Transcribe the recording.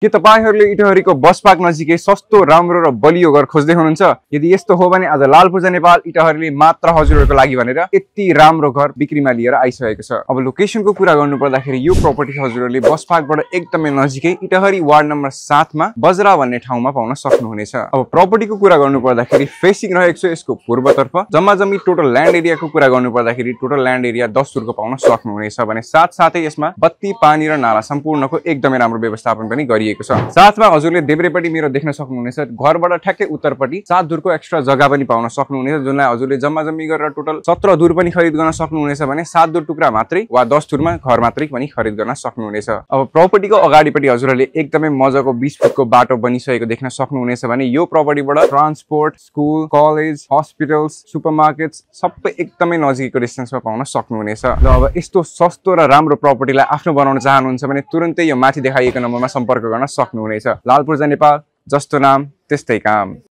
के तपाईहरुले इटहरीको bus park नजिकै सस्तो राम्रो र बलियो घर खोज्दै हुनुहुन्छ? यदि यस्तो हो भने आज लालपूजा नेपाल इटहरीले मात्र हजुरहरुको लागि भनेर यति राम्रो घर बिक्रीमा लिएर आइसकेको छ। अब लोकेसनको कुरा गर्नु पर्दाखेरि यो प्रपर्टी हजुरहरुले बस पार्कबाट एकदमै नजिकै इटहरी वार्ड नम्बर 7 मा बजरा भन्ने ठाउँमा पाउन सक्नुहुनेछ। अब प्रपर्टीको कुरा गर्नु पर्दाखेरि फेसिङ रहेको छ यसको पूर्वतर्फ। जम्मी टोटल ल्यान्ड एरियाको कुरा गर्नु पर्दाखेरि टोटल ल्यान्ड एरिया 10 तुरको पाउन सक्नुहुनेछ भने साथसाथै यसमा बत्ती पानी र नाला सम्पूर्णको एकदमै राम्रो व्यवस्थापन पनि गरिएको छ। साथमा हजुरले देब्रेपट्टि मेरो देख्न सक्नुहुनेछ घरबाट ठ्याक्कै उत्तरपट्टि 7 दुरको एक्स्ट्रा जग्गा पनि पाउन सक्नुहुनेछ जुनलाई हजुरले जम्मी गरेर टोटल 17 दुर पनि खरिद गर्न सक्नुहुनेछ भने 7 दुर टुक्रा मात्रै वा 10 दुरमा घर मात्रै पनि खरिद गर्न सक्नुहुनेछ। अब प्रपर्टीको अगाडिपट्टि हजुरले एकदमै मजाको 20 फुटको बाटो बनिसकेको देख्न सक्नुहुनेछ भने यो प्रपर्टीबाट transport, school, college, hospitals, supermarkets सबै एकदमै नजिकैको डिस्टेन्समा पाउन सक्नुहुनेछ। र अब यस्तो सस्तो र राम्रो प्रपर्टीलाई आफ्नो बनाउन चाहनुहुन्छ भने तुरुन्तै यो माथि देखाइएको नम्बरमा सम्पर्क गर्न सक्नुहुनेछ। लालपूजा नेपाल, जस्तो नाम त्यस्तै काम।